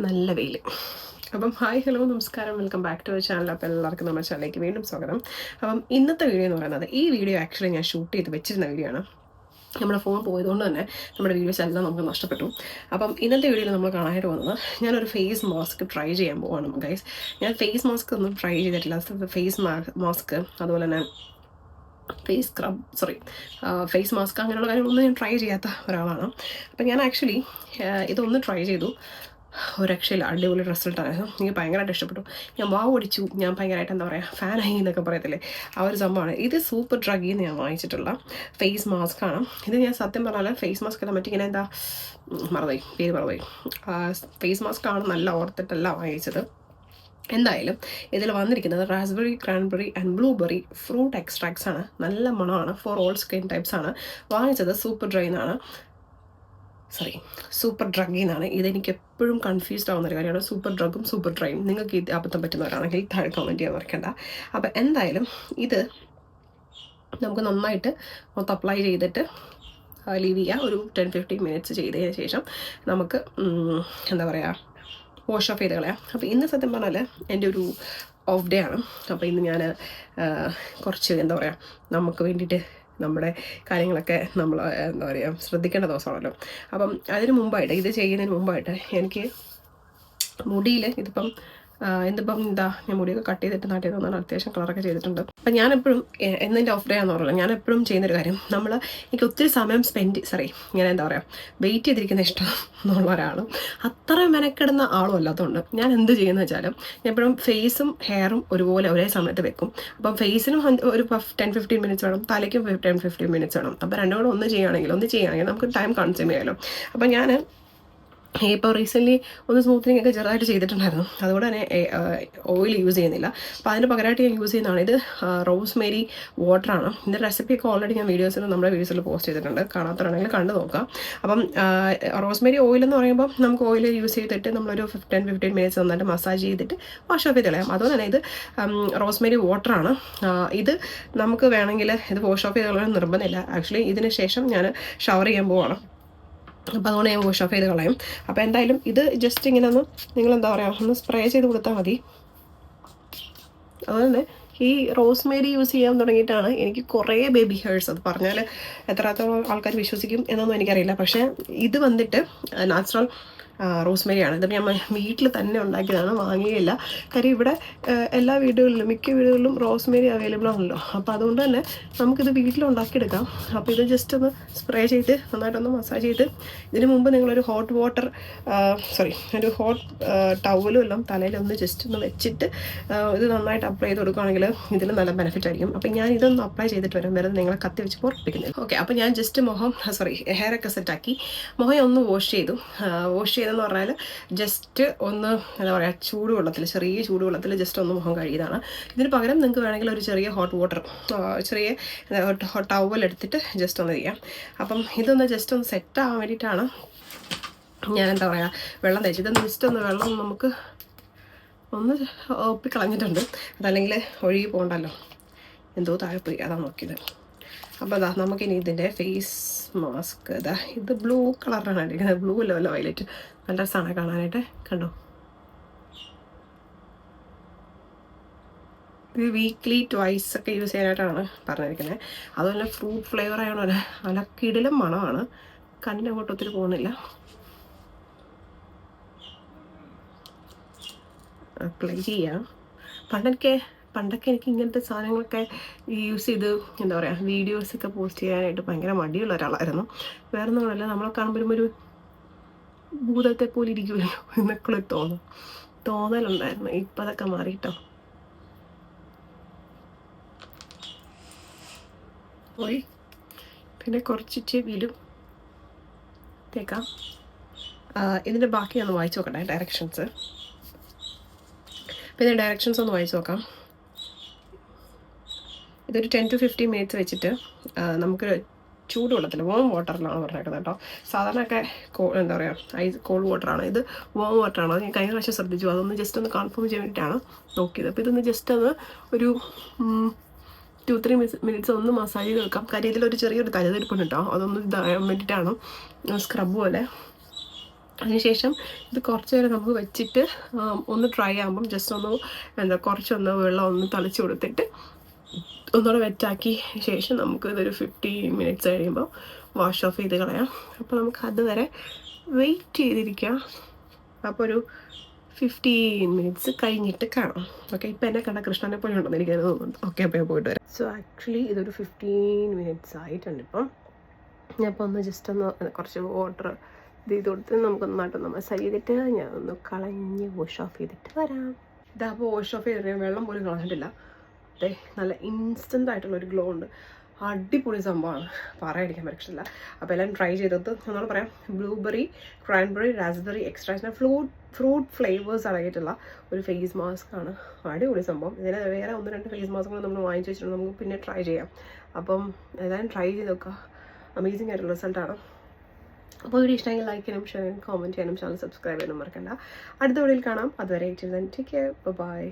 നല്ല വെയിൽ. അപ്പം ഹായ് ഹലോ നമസ്കാരം, welcome back to our channel. അപ്പോൾ എല്ലാവർക്കും നമ്മുടെ ചാനലിലേക്ക് വീണ്ടും സ്വാഗതം. അപ്പം ഇന്നത്തെ വീഡിയോ എന്ന് പറയുന്നത്, ഈ വീഡിയോ ആക്ച്വലി ഞാൻ ഷൂട്ട് ചെയ്ത് വെച്ചിരുന്ന വീഡിയോ ആണ്. നമ്മുടെ ഫോൺ പോയതുകൊണ്ട് തന്നെ നമ്മുടെ വീഡിയോസ് എല്ലാം നമുക്ക് നഷ്ടപ്പെട്ടു. അപ്പം ഇന്നത്തെ വീഡിയോയിൽ നമ്മൾ കാണാനായിട്ട് വന്നത്, ഞാനൊരു ഫേസ് മാസ്ക് ട്രൈ ചെയ്യാൻ പോവാണ് ഗൈസ്. ഞാൻ ഫേസ് മാസ്ക് ഒന്നും ട്രൈ ചെയ്തിട്ടില്ല. ഫേസ് മാസ്ക് അതുപോലെ തന്നെ ഫേസ് മാസ്ക് അങ്ങനെയുള്ള കാര്യങ്ങളൊന്നും ഞാൻ ട്രൈ ചെയ്യാത്ത ഒരാളാണ്. അപ്പം ഞാൻ ആക്ച്വലി ഇതൊന്ന് ട്രൈ ചെയ്തു. ഒരു രക്ഷയില്ല, അടിപൊളി റിസൾട്ടായിരുന്നു. എനിക്ക് ഭയങ്കരമായിട്ട് ഇഷ്ടപ്പെട്ടു. ഞാൻ വാവ് ഓടിച്ചു. ഞാൻ ഭയങ്കരമായിട്ട് എന്താ പറയുക, ഫാനായി എന്നൊക്കെ പറയത്തില്ലേ, ആ ഒരു സംഭവമാണ്. ഇത് സൂപ്പർ ഡ്രഗിൽ നിന്ന് ഞാൻ വാങ്ങിച്ചിട്ടുള്ള ഫേസ് മാസ്ക് ആണ്. ഇത് ഞാൻ സത്യം പറഞ്ഞാൽ ഫേസ് മാസ്ക് അല്ല, മറ്റിങ്ങനെ എന്താ പേര് മറന്നുപോയി. ഫേസ് മാസ്ക് ആണ്, നല്ല ഓർത്തിട്ടല്ല വാങ്ങിച്ചത്. എന്തായാലും ഇതിൽ വന്നിരിക്കുന്നത് raspberry, cranberry and blueberry fruit extracts ആണ്. നല്ല മണമാണ്. ഫോർ ഓൾ സ്കിൻ ടൈപ്സ് ആണ്. വാങ്ങിച്ചത് സൂപ്പർ ഡ്രഗിൽ നിന്നാണ്. ഇതെനിക്ക് എപ്പോഴും കൺഫ്യൂസ്ഡ് ആവുന്നൊരു കാര്യമാണ്, സൂപ്പർ ഡ്രഗും സൂപ്പർ ഡ്രൈയും. നിങ്ങൾക്ക് ഇത് അബദ്ധം പറ്റുന്നവരാണെങ്കിൽ താഴെ കമൻറ്റ് ചെയ്യാൻ മറക്കണ്ട. അപ്പം എന്തായാലും ഇത് നമുക്ക് നന്നായിട്ട് മൊത്തം അപ്ലൈ ചെയ്തിട്ട് ലീവ് ചെയ്യുക. ഒരു 10-15 മിനിറ്റ്സ് ചെയ്തതിന് ശേഷം നമുക്ക് എന്താ പറയുക, വാഷ് ഓഫ് ചെയ്ത് കളയാം. അപ്പോൾ ഇന്ന് സത്യം പറഞ്ഞാൽ എൻ്റെ ഒരു ഓഫ് ഡേ ആണ്. അപ്പോൾ ഇന്ന് ഞാൻ കുറച്ച് എന്താ പറയുക, നമുക്ക് വേണ്ടിയിട്ട് നമ്മുടെ കാര്യങ്ങളൊക്കെ നമ്മൾ എന്താ പറയുക ശ്രദ്ധിക്കേണ്ട ദിവസമാണല്ലോ. അപ്പം അതിന് മുമ്പായിട്ട്, ഇത് ചെയ്യുന്നതിന് മുമ്പായിട്ട് എനിക്ക് മുടിയിൽ ഇതിപ്പം ഞാൻ മുടിയൊക്കെ കട്ട് ചെയ്തിട്ട് നാട്ടിൽ നിന്നാണ്, അത്യാവശ്യം കളറൊക്കെ ചെയ്തിട്ടുണ്ട്. അപ്പം ഞാനെപ്പോഴും എന്നെൻ്റെ ഓഫ് ഡേ ആണെന്ന് പറഞ്ഞില്ല, ഞാൻ എപ്പോഴും ചെയ്യുന്നൊരു കാര്യം, എനിക്ക് ഒത്തിരി സമയം ഇങ്ങനെ എന്താ പറയുക, വെയിറ്റ് ചെയ്തിരിക്കുന്ന ഇഷ്ടം എന്നുള്ള ഒരാളും അത്ര മെനക്കെടുന്ന ആളും അല്ലാത്തതുകൊണ്ട് ഞാൻ എന്ത് ചെയ്യുന്നത് വെച്ചാലും, ഞാൻ എപ്പോഴും ഫേസും ഹെയറും ഒരേ സമയത്ത് വെക്കും. അപ്പം ഫേസിനും ഒരു 10-15 മിനിറ്റ്സ് വേണം, തലയ്ക്കും 10-15 മിനിറ്റ്സ് വേണം. അപ്പോൾ രണ്ടും കൂടെ ഒന്ന് ചെയ്യുകയാണെങ്കിൽ നമുക്ക് ടൈം കൺസ്യൂം ചെയ്യാമല്ലോ. അപ്പം ഞാൻ ഇപ്പോൾ റീസെൻ്റ്ലി ഒന്ന് സ്മൂത്തനിങ് ഒക്കെ ചെറുതായിട്ട് ചെയ്തിട്ടുണ്ടായിരുന്നു. അതുകൊണ്ട് തന്നെ ഓയിൽ യൂസ് ചെയ്യുന്നില്ല. അപ്പോൾ അതിന് പകരമായിട്ട് ഞാൻ യൂസ് ചെയ്യുന്നതാണ് ഇത് റോസ്മേരി വാട്ടറാണ്. ഇതിൻ്റെ റെസിപ്പിയൊക്കെ ഓൾറെഡി ഞാൻ നമ്മുടെ വീഡിയോസിൽ പോസ്റ്റ് ചെയ്തിട്ടുണ്ട്, കാണാത്തവരാണെങ്കിൽ കണ്ടു നോക്കാം. അപ്പം റോസ്മേരി ഓയിൽ എന്ന് പറയുമ്പോൾ നമുക്ക് ഓയിൽ യൂസ് ചെയ്തിട്ട് നമ്മളൊരു 10-15 മിനിറ്റ്സ് നന്നായിട്ട് മസാജ് ചെയ്തിട്ട് വാഷ് ഓഫ് ചെയ്ത് കളയാം. അതുപോലെ തന്നെ ഇത് റോസ്മേരി വാട്ടറാണ്. ഇത് നമുക്ക് വേണമെങ്കിൽ ഇത് വാഷ് ഓഫ് ചെയ്ത് കളയാൻ നിർബന്ധമില്ല. ആക്ച്വലി ഇതിന് ശേഷം ഞാൻ ഷവർ ചെയ്യാൻ പോവാണ്. അപ്പോൾ അതുകൊണ്ട് ഞാൻ വാഷ് ഓഫ് ചെയ്ത് കളയും. അപ്പോൾ എന്തായാലും ഇത് ജസ്റ്റ് ഇങ്ങനെ ഒന്ന് നിങ്ങളെന്താ പറയുക, ഒന്ന് സ്പ്രേ ചെയ്ത് കൊടുത്താൽ മതി. അതുപോലെ തന്നെ ഈ റോസ്മേരി യൂസ് ചെയ്യാൻ തുടങ്ങിയിട്ടാണ് എനിക്ക് കുറേ ബേബി ഹെയർസ്, അത് പറഞ്ഞാൽ എത്രത്തോളം ആൾക്കാർ വിശ്വസിക്കും എന്നൊന്നും എനിക്കറിയില്ല. പക്ഷേ ഇത് വന്നിട്ട് നാച്ചുറൽ റോസ്മേരിയാണ്. ഇത് ഞാൻ വീട്ടിൽ തന്നെ ഉണ്ടാക്കിയതാണ്, വാങ്ങിയില്ല. കാര്യം ഇവിടെ മിക്ക വീടുകളിലും റോസ്മേരി അവൈലബിൾ ആണല്ലോ. അപ്പോൾ അതുകൊണ്ട് തന്നെ നമുക്കിത് വീട്ടിലുണ്ടാക്കിയെടുക്കാം. അപ്പോൾ ഇത് ജസ്റ്റ് ഒന്ന് സ്പ്രേ ചെയ്ത് നന്നായിട്ടൊന്ന് മസാജ് ചെയ്ത്, ഇതിന് മുമ്പ് നിങ്ങളൊരു ഹോട്ട് ടവലും എല്ലാം തലയിലൊന്ന് ജസ്റ്റ് ഒന്ന് വെച്ചിട്ട് ഇത് നന്നായിട്ട് അപ്ലൈ ചെയ്ത് കൊടുക്കുകയാണെങ്കിൽ ഇതിൽ നല്ല ബെനിഫിറ്റ് ആയിരിക്കും. അപ്പോൾ ഞാൻ ഇതൊന്ന് അപ്ലൈ ചെയ്തിട്ട് വരാം, വെറുതെ നിങ്ങളെ കത്തി വെച്ച് പൊറപ്പിക്കുന്നത്. ഓക്കെ, അപ്പോൾ ഞാൻ ജസ്റ്റ് ഹെയറൊക്കെ സെറ്റാക്കി മുഖം ഒന്ന് വാഷ് ചെയ്തെന്ന് പറഞ്ഞാൽ ജസ്റ്റ് ഒന്ന് എന്താ പറയുക, ചെറിയ ചൂടുവെള്ളത്തിൽ ജസ്റ്റ് ഒന്ന് മുഖം കഴുകിയതാണ്. ഇതിന് പകരം നിങ്ങൾക്ക് വേണമെങ്കിൽ ഒരു ചെറിയ ചെറിയ ടവൽ എടുത്തിട്ട് ജസ്റ്റ് ഒന്ന് ചെയ്യാം. അപ്പം ഇതൊന്ന് ജസ്റ്റ് ഒന്ന് സെറ്റ് ആവാൻ വേണ്ടിയിട്ടാണ് ഞാൻ എന്താ പറയുക വെള്ളം തേച്ച്, ഇതൊന്ന് ജസ്റ്റ് ഒന്ന് വെള്ളം നമുക്ക് ഒന്ന് ഒപ്പിക്കളഞ്ഞിട്ടുണ്ട്, അതല്ലെങ്കിൽ ഒഴുകി പോകണ്ടല്ലോ, എന്തോ താഴെ പോയി, അതാണ് നോക്കിയത്. അപ്പോൾ നമുക്കിനി ഇതിൻ്റെ ഫേസ് മാസ്ക് ഇത് ബ്ലൂ കളറാണ് ഇരിക്കുന്നത്, ബ്ലൂ അല്ല വയലറ്റ്, നല്ല രസമാണ് കാണാനായിട്ട്. കണ്ടോ, ഇത് വീക്ക്ലി ട്വൈസ് ഒക്കെ യൂസ് ചെയ്യാനായിട്ടാണ് പറഞ്ഞിരിക്കുന്നത്. അതുപോലെ ഫ്രൂട്ട് ഫ്ലേവർ ആയതുകൊണ്ട് നല്ല കിടിലം മണമാണ്, കണ്ണിനങ്ങോട്ട് ഒത്തിരി പോകുന്നില്ല. അപ്ലൈ ചെയ്യാം. പണ്ടൊക്കെ എനിക്ക് ഇങ്ങനത്തെ സാധനങ്ങളൊക്കെ യൂസ് ചെയ്ത് എന്താ പറയുക, വീഡിയോസൊക്കെ പോസ്റ്റ് ചെയ്യാനായിട്ട് ഭയങ്കര മടിയുള്ള ഒരാളായിരുന്നു. വേറെ ഒന്നുമല്ല, നമ്മളെ കാണുമ്പോഴും ഒരു ഭൂതത്തെ പോലെ ഇരിക്കുമല്ലോ എന്നൊക്കെ തോന്നലുണ്ടായിരുന്നു. ഇപ്പം അതൊക്കെ മാറിയിട്ടോ. പിന്നെ കുറച്ച് ചെവിയിലും തേക്കാം. ഇതിൻ്റെ ബാക്കി ഒന്ന് വായിച്ചു നോക്കട്ടെ, ഡയറക്ഷൻസ്. പിന്നെ ഡയറക്ഷൻസ് ഒന്ന് വായിച്ചു നോക്കാം. ഇതൊരു 10-15 മിനിറ്റ്സ് വെച്ചിട്ട് നമുക്ക് ചൂടുവെള്ളത്തിൽ, വാം വാട്ടറിലാണ് പറഞ്ഞേക്കുന്നത് കേട്ടോ. സാധാരണയൊക്കെ എന്താ പറയുക കോൾഡ് വാട്ടറാണ്, ഇത് വാം വാട്ടറാണ്. ഞാൻ കഴിഞ്ഞ പ്രാവശ്യം ശ്രദ്ധിച്ചു, അതൊന്ന് ജസ്റ്റ് ഒന്ന് കൺഫേം ചെയ്യാൻ വേണ്ടിയിട്ടാണ് നോക്കിയത്. അപ്പോൾ ഇതൊന്ന് ജസ്റ്റ് ഒന്ന് ഒരു 2-3 മിനിറ്റ്സ് ഒന്ന് മസാജ് ചെയ്ത് വെക്കാം. കാര്യം ഇതിലൊരു ചെറിയൊരു തലതെടുപ്പുണ്ട് കേട്ടോ, അതൊന്ന് ഇതാകാൻ വേണ്ടിയിട്ടാണ്, സ്ക്രബ് പോലെ. അതിനുശേഷം ഇത് കുറച്ച് നേരം നമുക്ക് വെച്ചിട്ട് ഒന്ന് ഡ്രൈ ആകുമ്പം ജസ്റ്റ് ഒന്ന് കുറച്ചൊന്ന് വെള്ളം ഒന്ന് തളിച്ച് കൊടുത്തിട്ട് ഒന്നുകൂടെ വെറ്റാക്കി ശേഷം നമുക്ക് ഇതൊരു 15 മിനിറ്റ്സ് കഴിയുമ്പോൾ വാഷ് ഓഫ് ചെയ്ത് കളയാം. അപ്പോൾ നമുക്ക് അതുവരെ വെയിറ്റ് ചെയ്തിരിക്കാം. അപ്പോൾ ഒരു 15 മിനിറ്റ്സ് കഴിഞ്ഞിട്ട് കാണാം. ഓക്കെ, ഇപ്പോൾ എന്നെ കണ്ട കൃഷ്ണനെ പോലെ ഉണ്ടെന്ന് എനിക്ക് തോന്നുന്നുണ്ട്. ഓക്കെ, അപ്പോൾ ഞാൻ പോയിട്ട് വരാം. സോ ആക്ച്വലി ഇതൊരു 15 മിനിറ്റ്സ് ആയിട്ടുണ്ട്. ഇപ്പം ഞാനിപ്പോൾ ഒന്ന് ജസ്റ്റ് ഒന്ന് കുറച്ച് വാട്ടർ ഇത് കൊടുത്ത് നമുക്കൊന്നായിട്ടൊന്ന് മസാജ് ചെയ്തിട്ട് ഞാൻ ഒന്ന് കളഞ്ഞ് വാഷ് ഓഫ് ചെയ്തിട്ട് വരാം. ഇതാകുമ്പോൾ വാഷ് ഓഫ് ചെയ്തിട്ട് വെള്ളം പോലും കളഞ്ഞിട്ടില്ല. അതെ, നല്ല ഇൻസ്റ്റൻ്റ് ആയിട്ടുള്ളൊരു ഗ്ലോ ഉണ്ട്. അടിപൊളി സംഭവമാണ്, പറയാതിരിക്കാൻ പറ്റില്ല. അപ്പോൾ എല്ലാം ട്രൈ ചെയ്തത് നമ്മൾ പറയാം. Blueberry, cranberry, raspberry extraction fruit flavours അടങ്ങിയിട്ടുള്ള ഒരു ഫേസ് മാസ്ക് ആണ്. അടിപൊളി സംഭവം. ഇതിന് വേറെ 1-2 ഫേസ് മാസ്കുകൾ നമ്മൾ വാങ്ങിച്ച് വെച്ചിട്ടുണ്ട്, നമുക്ക് പിന്നെ ട്രൈ ചെയ്യാം. അപ്പം ഏതായാലും ട്രൈ ചെയ്ത് നോക്കുക. അമേസിംഗ് ആയിട്ടുള്ള റിസൾട്ടാണ്. അപ്പോൾ വീഡിയോ ഇഷ്ടമെങ്കിൽ ലൈക്ക് ചെയ്യാനും ഷെയർ ചെയ്യാനും കമൻറ്റ് ചെയ്യാനും ചാനൽ സബ്സ്ക്രൈബ് ചെയ്യാനും മറക്കണ്ട. അടുത്ത വീഡിയോയിൽ കാണാം. അതുവരെ ടേക്ക് കെയർ, ബൈ.